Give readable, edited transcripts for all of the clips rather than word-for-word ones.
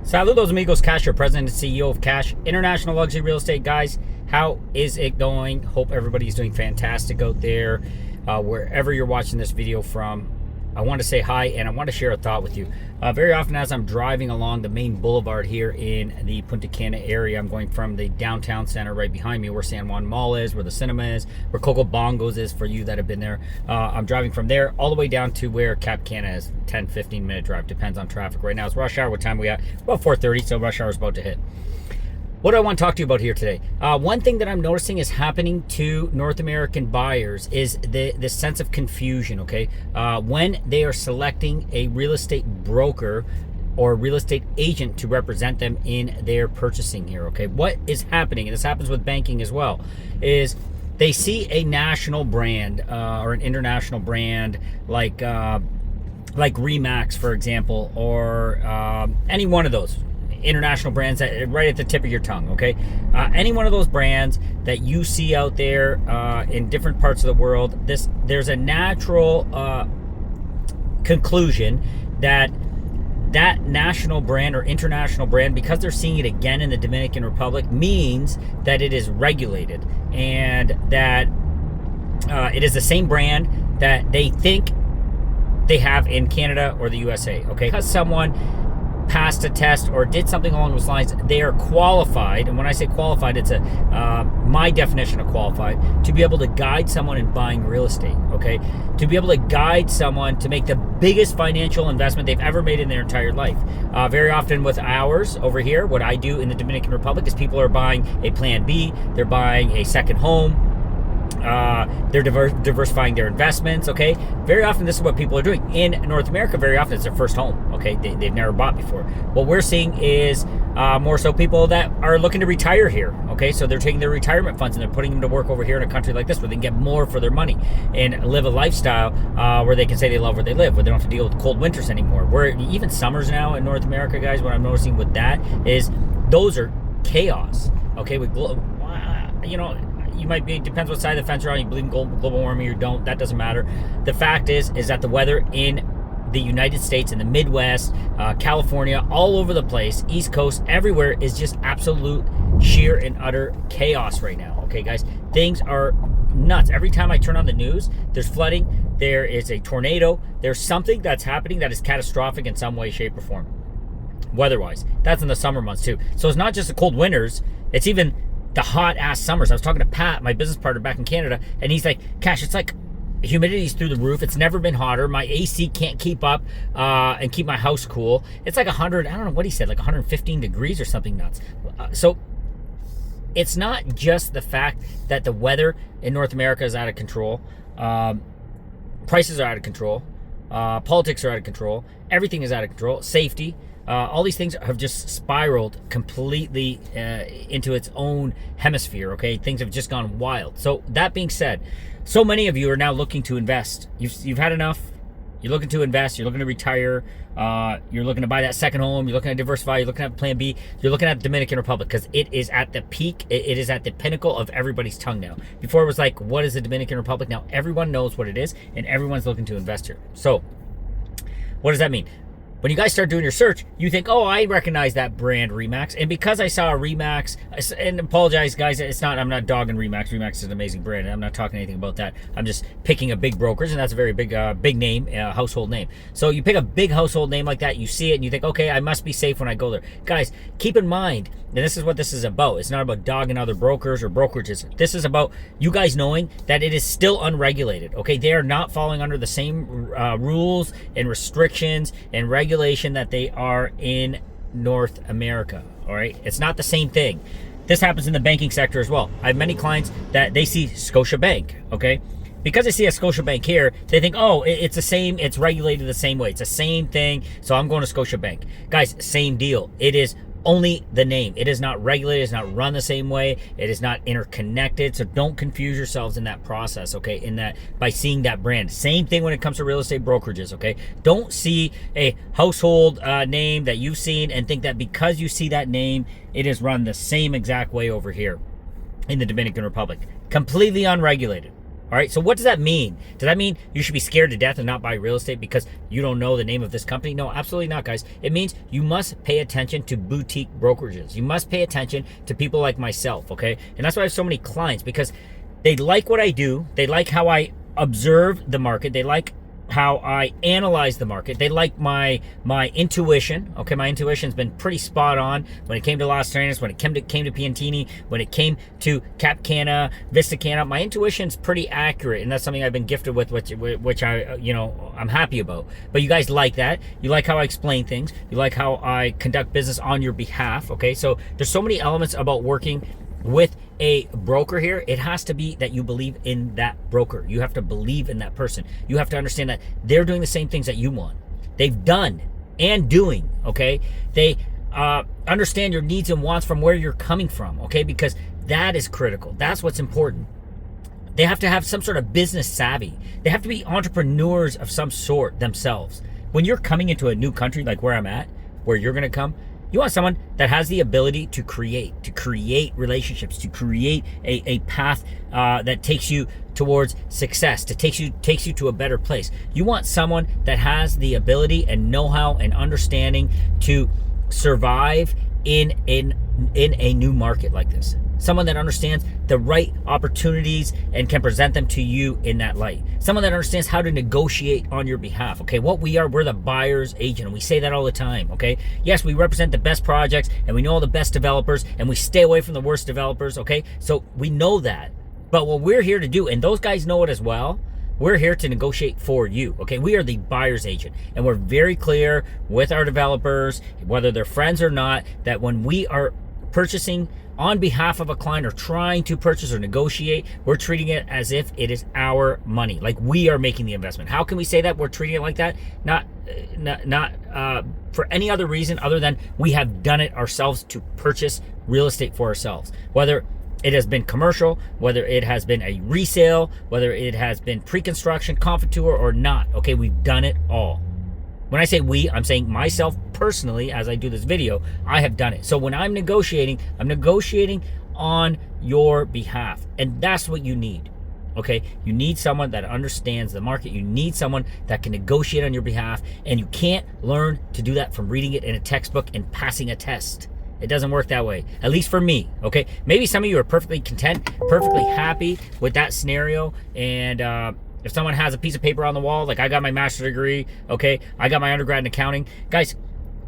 Saludos amigos, Cash, your president and CEO of Cash, International Luxury Real Estate. Guys, how is it going? Hope everybody's doing fantastic out there. Wherever you're watching this video from, I want to say hi and I want to share a thought with you. Very often as I'm driving along the main boulevard here in the Punta Cana area, I'm going from the downtown center right behind me where San Juan Mall is, where the cinema is, where Coco Bongo's is for you that have been there. I'm driving from there all the way down to where Cap Cana is. 10-15 minute drive, depends on traffic. Right now it's rush hour. What time we at? About 4:30, so rush hour is about to hit. What do I want to talk to you about here today? One thing that I'm noticing is happening to North American buyers is the sense of confusion, okay? When they are selecting a real estate broker or real estate agent to represent them in their purchasing here, okay? What is happening, and this happens with banking as well, is they see a national brand or an international brand like Remax, for example, or any one of those international brands that right at the tip of your tongue, okay? Any one of those brands that you see out there in different parts of the world, there's a natural conclusion that that national brand or international brand, because they're seeing it again in the Dominican Republic, means that it is regulated and that it is the same brand that they think they have in Canada or the USA, okay? Because someone passed a test or did something along those lines, they are qualified. And when I say qualified, it's my definition of qualified, to be able to guide someone in buying real estate, okay? To be able to guide someone to make the biggest financial investment they've ever made in their entire life. Very often with ours over here, what I do in the Dominican Republic is people are buying a Plan B, they're buying a second home, they're diversifying their investments, okay? Very often this is what people are doing. In North America, very often it's their first home, okay? They've never bought before. What we're seeing is more so people that are looking to retire here, okay? So they're taking their retirement funds and they're putting them to work over here in a country like this where they can get more for their money and live a lifestyle where they can say they love where they live, where they don't have to deal with cold winters anymore. Where even summers now in North America, guys, what I'm noticing with that is those are chaos, okay? With you might be, depends what side of the fence you're on. You believe in global warming or don't, that doesn't matter. The fact is that the weather in the United States, in the Midwest, California, all over the place, East Coast, everywhere is just absolute sheer and utter chaos right now, okay, guys? Things are nuts. Every time I turn on the news, there's flooding, there is a tornado, there's something that's happening that is catastrophic in some way, shape, or form, weather-wise. That's in the summer months too. So it's not just the cold winters, it's even the hot ass summers. I was talking to Pat, my business partner back in Canada, and he's like, Cash, it's like humidity's through the roof. It's never been hotter. My AC can't keep up and keep my house cool. It's like 100, I don't know what he said, like 115 degrees or something nuts. So it's not just the fact that the weather in North America is out of control. Prices are out of control. Politics are out of control. Everything is out of control. Safety. All these things have just spiraled completely into its own hemisphere, okay? Things have just gone wild. So that being said, so many of you are now looking to invest. You've had enough. You're looking to invest. You're looking to retire. You're looking to buy that second home. You're looking to diversify. You're looking at Plan B. You're looking at the Dominican Republic because it is at the peak. It is at the pinnacle of everybody's tongue now. Before it was like, what is the Dominican Republic? Now everyone knows what it is and everyone's looking to invest here. So what does that mean? When you guys start doing your search, you think, oh, I recognize that brand, Remax. And because I saw a Remax, and apologize, guys, I'm not dogging Remax. Remax is an amazing brand. I'm not talking anything about that. I'm just picking a big brokerage, and that's a very big name, household name. So you pick a big household name like that, you see it, and you think, okay, I must be safe when I go there. Guys, keep in mind, and this is what this is about. It's not about dogging other brokers or brokerages. This is about you guys knowing that it is still unregulated, okay? They are not falling under the same rules and restrictions and regulations that they are in North America, all right? It's not the same thing. This happens in the banking sector as well. I have many clients that they see Scotiabank, okay? Because they see a Scotiabank here, they think, oh, it's the same, it's regulated the same way. It's the same thing, so I'm going to Scotiabank. Guys, same deal. It is only the name. It is not regulated. It's not run the same way. It is not interconnected. So don't confuse yourselves in that process, okay? In that, by seeing that brand. Same thing when it comes to real estate brokerages, okay? Don't see a household name that you've seen and think that because you see that name, it is run the same exact way over here in the Dominican Republic. Completely unregulated. All right, so what does that mean? Does that mean you should be scared to death and not buy real estate because you don't know the name of this company? No, absolutely not, guys. It means you must pay attention to boutique brokerages. You must pay attention to people like myself, okay? And that's why I have so many clients, because they like what I do. They like how I observe the market. They like how I analyze the market. They like my intuition. Okay, my intuition's been pretty spot on when it came to Las Terrenas, when it came to Piantini, when it came to Cap Cana, Vista Cana. My intuition's pretty accurate, and that's something I've been gifted with, which I, I'm happy about. But you guys like that. You like how I explain things. You like how I conduct business on your behalf. Okay, so there's so many elements about working with a broker here. It has to be that you believe in that broker. You have to believe in that person. You have to understand that they're doing the same things that you want. They've done and doing, okay? They understand your needs and wants from where you're coming from, okay? Because that is critical. That's what's important. They have to have some sort of business savvy. They have to be entrepreneurs of some sort themselves. When you're coming into a new country like where I'm at, where you're gonna come, you want someone that has the ability to create relationships, to create a path that takes you towards success, takes you to a better place. You want someone that has the ability and know-how and understanding to survive in a new market like this. Someone that understands the right opportunities and can present them to you in that light. Someone that understands how to negotiate on your behalf, okay? What we are, we're the buyer's agent, and we say that all the time, okay? Yes, we represent the best projects, and we know all the best developers, and we stay away from the worst developers, okay? So we know that. But what we're here to do, and those guys know it as well, we're here to negotiate for you, okay? We are the buyer's agent, and we're very clear with our developers, whether they're friends or not, that when we are purchasing on behalf of a client or trying to purchase or negotiate, we're treating it as if it is our money, like we are making the investment. How can we say that we're treating it like that? Not for any other reason other than we have done it ourselves to purchase real estate for ourselves. Whether it has been commercial, whether it has been a resale, whether it has been pre-construction, confiture, or not, okay, we've done it all. When I say we, I'm saying myself personally, as I do this video, I have done it. So when I'm negotiating on your behalf. And that's what you need, okay? You need someone that understands the market. You need someone that can negotiate on your behalf. And you can't learn to do that from reading it in a textbook and passing a test. It doesn't work that way, at least for me, okay? Maybe some of you are perfectly content, perfectly happy with that scenario, and if someone has a piece of paper on the wall, like I got my master's degree, okay, I got my undergrad in accounting. Guys,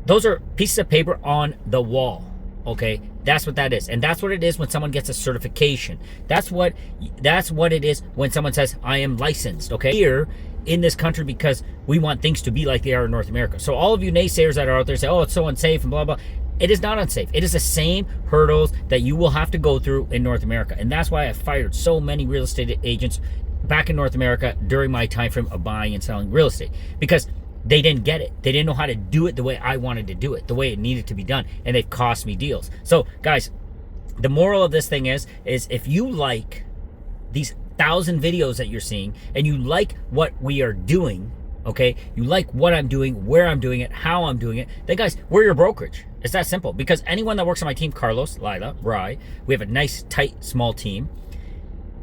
those are pieces of paper on the wall, okay? That's what that is. And that's what it is when someone gets a certification. That's what it is when someone says, I am licensed, okay? Here in this country, because we want things to be like they are in North America. So all of you naysayers that are out there say, oh, it's so unsafe and blah, blah. It is not unsafe. It is the same hurdles that you will have to go through in North America. And that's why I fired so many real estate agents back in North America during my time frame of buying and selling real estate, because they didn't get it. They didn't know how to do it the way I wanted to do it, the way it needed to be done, and it cost me deals. So guys, the moral of this thing is if you like these 1,000 videos that you're seeing and you like what we are doing, okay, you like what I'm doing, where I'm doing it, how I'm doing it, then guys, we're your brokerage. It's that simple. Because anyone that works on my team, Carlos, Lila, Rye, we have a nice, tight, small team.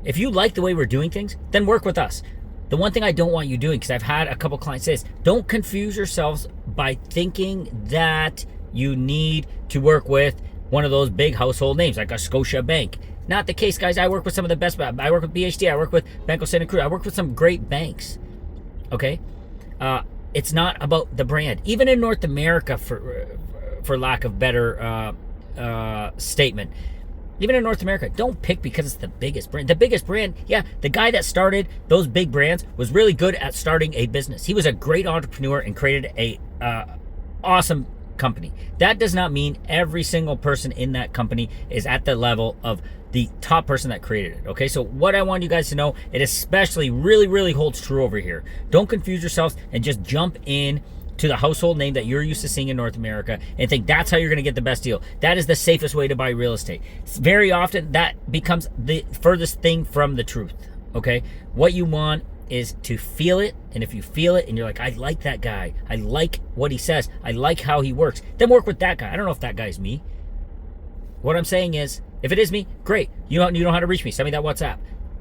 If you like the way we're doing things, then work with us. The one thing I don't want you doing, because I've had a couple clients say this, don't confuse yourselves by thinking that you need to work with one of those big household names like a Scotia Bank. Not the case, guys. I work with some of the best. I work with BHD. I work with Banco Santa Cruz. I work with some great banks. Okay? It's not about the brand. Even in North America, for lack of better statement, even in North America, don't pick because it's the biggest brand. The biggest brand, yeah, the guy that started those big brands was really good at starting a business. He was a great entrepreneur and created a awesome company. That does not mean every single person in that company is at the level of the top person that created it, okay? So what I want you guys to know, it especially really holds true over here. Don't confuse yourselves and just jump in to the household name that you're used to seeing in North America and think that's how you're going to get the best deal. That is the safest way to buy real estate. Very often that becomes the furthest thing from the truth, okay? What you want is to feel it, and if you feel it and you're like, I like that guy, I like what he says, I like how he works, then work with that guy. I don't know if that guy's me. What I'm saying is, if it is me, great. You know how to reach me. Send me that WhatsApp.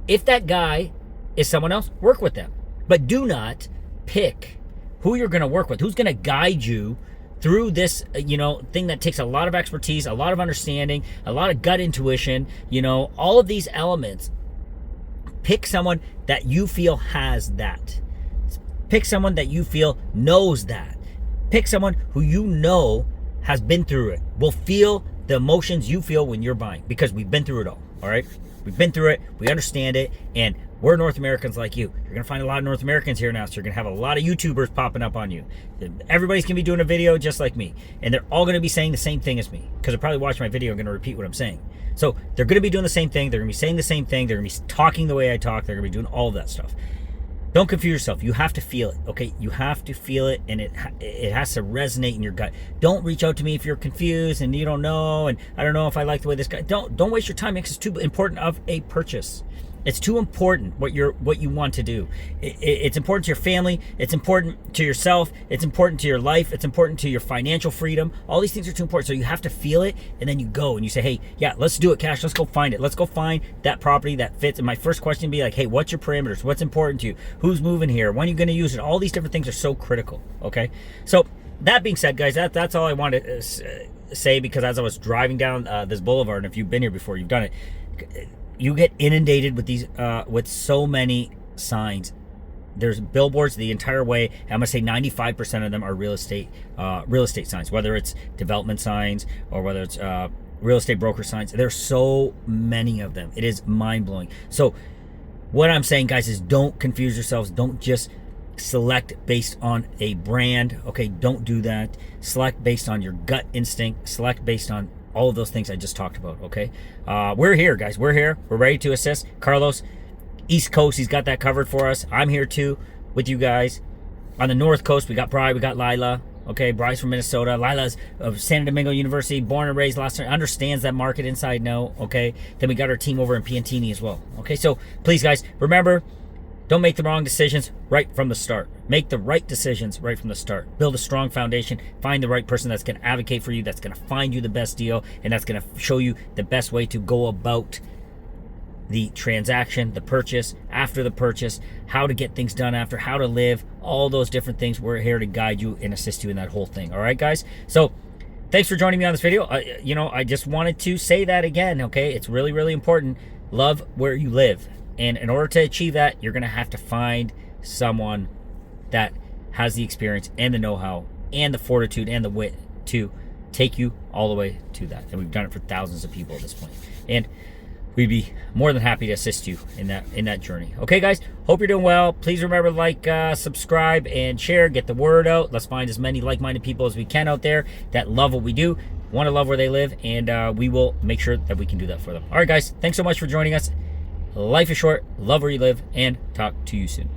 If that guy is someone else, work with them. But do not pick who you're going to work with, who's going to guide you through this, thing that takes a lot of expertise, a lot of understanding, a lot of gut intuition, all of these elements. Pick someone that you feel has that. Pick someone that you feel knows that. Pick someone who you know has been through it, will feel the emotions you feel when you're buying, because we've been through it all right? We've been through it, we understand it, and we're North Americans like you. You're going to find a lot of North Americans here now, so you're going to have a lot of YouTubers popping up on you. Everybody's going to be doing a video just like me, and they're all going to be saying the same thing as me, because they're probably watching my video and going to repeat what I'm saying. So they're going to be doing the same thing, they're going to be saying the same thing, they're going to be talking the way I talk, they're going to be doing all of that stuff. Don't confuse yourself. You have to feel it, okay? You have to feel it, and it has to resonate in your gut. Don't reach out to me if you're confused and you don't know, and I don't know if I like the way this guy. Don't waste your time, because it's too important of a purchase. It's too important what you want to do. It's important to your family. It's important to yourself. It's important to your life. It's important to your financial freedom. All these things are too important. So you have to feel it, and then you go and you say, hey, yeah, let's do it, Cash. Let's go find it. Let's go find that property that fits. And my first question would be like, hey, what's your parameters? What's important to you? Who's moving here? When are you going to use it? All these different things are so critical, okay? So that being said, guys, that's all I wanted to say, because as I was driving down this boulevard, and if you've been here before, you've done it, you get inundated with these with so many signs. There's billboards the entire way. I'm gonna say 95% of them are real estate signs, whether it's development signs or whether it's real estate broker signs. There's so many of them. It is mind-blowing. So what I'm saying, guys, is don't confuse yourselves. Don't just select based on a brand, okay? Don't do that. Select based on your gut instinct. Select based on all of those things I just talked about, okay? We're here, guys. We're here. We're ready to assist. Carlos, East Coast, he's got that covered for us. I'm here too with you guys. On the North Coast, we got Bri, we got Lila. Okay, Bri's from Minnesota. Lila's of San Domingo University, born and raised last time, understands that market inside now, okay? Then we got our team over in Piantini as well, okay? So please, guys, remember, don't make the wrong decisions right from the start. Make the right decisions right from the start. Build a strong foundation. Find the right person that's going to advocate for you, that's going to find you the best deal, and that's going to show you the best way to go about the transaction, the purchase, after the purchase, how to get things done after, how to live, all those different things. We're here to guide you and assist you in that whole thing. All right, guys? So thanks for joining me on this video. I just wanted to say that again, okay? It's really, really important. Love where you live. And in order to achieve that, you're going to have to find someone that has the experience and the know-how and the fortitude and the wit to take you all the way to that. And we've done it for thousands of people at this point. And we'd be more than happy to assist you in that journey. Okay, guys? Hope you're doing well. Please remember to like, subscribe, and share. Get the word out. Let's find as many like-minded people as we can out there that love what we do, want to love where they live, and we will make sure that we can do that for them. All right, guys. Thanks so much for joining us. Life is short, love where you live, and talk to you soon.